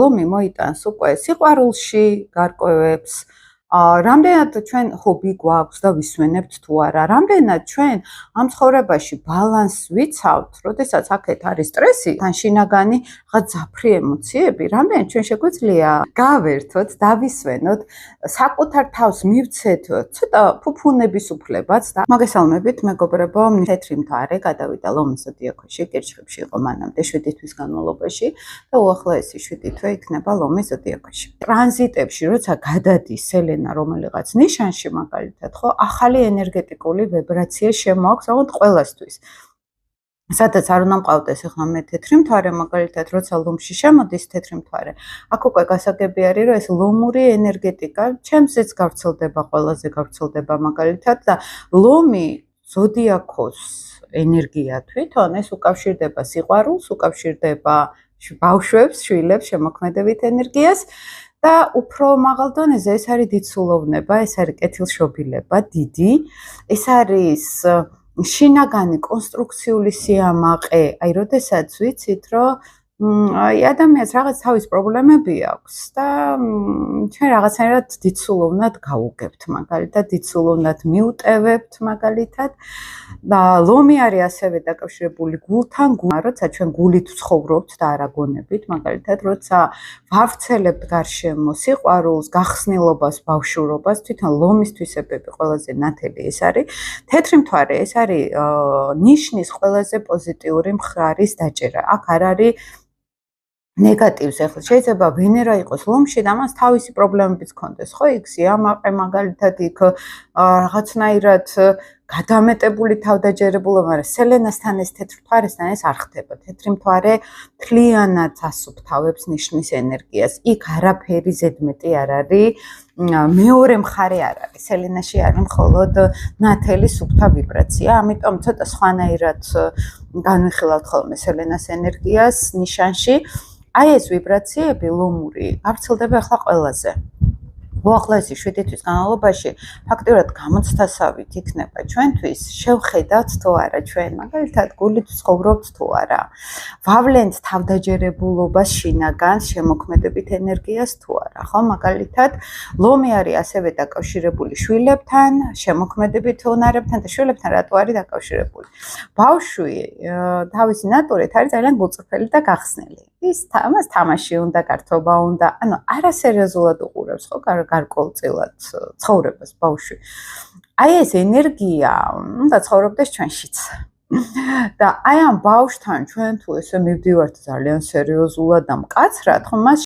ლომი მოიტანს უკვე სიყვარულში გარკვევებს, რამდენად ჩვენ ჰობი გვაქვს და ვისვენებთ თუ არა, რამდენად ჩვენ ამ ცხოვრებაში ბალანსს ვიცავთ, როდესაც აქეთ არის სტრესი, თან შინაგანი რაღაც ძაფრი ემოციები, რამდენად ჩვენ შეგვიძლია გავერთოთ, დავისვენოთ, საკუთარ თავს მივცეთ ცოტა ფუფუნების უფლებაც და მოგესალმებით მეგობრებო, თეთრი მთვარე გადავიდა ლომის ზოდიაქოში, კირჩხიბში იყო მანამდე 7 თვის განმავლობაში და უახლოესი 7 თვე იქნება ლომის ზოდიაქოში. ტრანზიტებში როცა გადადის სელენა რომელიღაც ნიშანში მაგალითად, ხო, ახალი ენერგეტიკული ვიბრაცია შემოაქვს აღოდ ყველასთვის. სადაც არ უნდა მყავდეს ახლა მე თეთრი მთვარე მაგალითად, როცა ლომში შემოდის თეთრი მთვარე, აქ უკვე გასაგები არის, რომ ეს ლომური ენერგეტიკა ჩემზეც გავრცელდება, ყველაზე გავრცელდება მაგალითად და ლომი ზოდიაქოს ენერგია თვითონ ეს უკავშირდება სიყვარულს, უკავშირდება ბავშვებს, შვილებს, შემოქმედებით ენერგიას და უფრო მაღალ დონეზე ეს არის დიდსულოვნება, ეს არის კეთილშობილება, დიდი, ეს არის შინაგანი კონსტრუქციული სიამაყე, აი როდესაც ვიცით, რომ აი ადამიანს რაღაც თავის პრობლემები აქვს და ჩვენ რაღაცნაირად დიდსულოვნად გავუგებთ, მაგალითად, დიდსულოვნად მიუტევებთ, მაგალითად და ლომი არის ასევე დაკავშირებული გულთან, როცა ჩვენ გულით ვცხოვრობთ და არა გონებით, მაგალითად, როცა ვავრცელებთ გარშემო სიყვარულს, გახსნილობას, ბავშვურობას, თვითონ ლომის თვისებები ყველაზე ნათელი ეს არის. თეთრი მთვარე ეს არის ნიშნის ყველაზე პოზიტიური მხარის დაჭერა. აქ არ არის ნეგატივს, ახლა შეიძლება ვენერა იყოს ლომში და მას თავისი პრობლემებიც ქონდეს, ხო? იქ სიამაყე მაგალითად, იქ რაღაცნაირად გადამეტებული თავდაჯერებულობა, მაგრამ სელენასთან ეს თეთრ მთვარესთან ეს არ ხდება. თეთრი მთვარე მთლიანად ასუფთავებს ნიშნის ენერგიას. იქ არაფერი ზედმეტი არ არის, მეორე მხარე არ არის. სელენაში არის მხოლოდ ნათელი სუფთა ვიბრაცია, ამიტომ ცოტა სხვანაირად განვიხილავთ ხოლმე სელენას ენერგიას ნიშანში. აი ეს ვიბრაციები ლომური გავრცელდება ახლა ყველაზე. უახლოესი 7 თვის განმავლობაში ფაქტიურად გამოცდასავით იქნება ჩვენთვის შევხედავთ თუ არა ჩვენ მაგალითად გულით ვცხოვრობთ თუ არა. ვავლენთ თავდაჯერებულობას შინაგანს შემოქმედებით ენერგიას თუ არა, ხო? მაგალითად, ლომი არის ასევე დაკავშირებული შვილებთან, შემოქმედებით უნარებთან და შვილებთან რატო არის დაკავშირებული? ბავშვი თავისი ნატურით არის ძალიან გულწრფელი და გახსნილი. ის ამას თამაში უნდა, გართობა უნდა, ანუ არასერიოზულად უყურებს, ხო, გარკვეულწილად ცხოვრებას ბავშვი. აი ეს ენერგია უნდა ცხოვრობდეს ჩვენშიც. და აი ამ ბავშვთან ჩვენ თუ ესე მივდივართ ძალიან სერიოზულად და მკაცრად, ხო, მას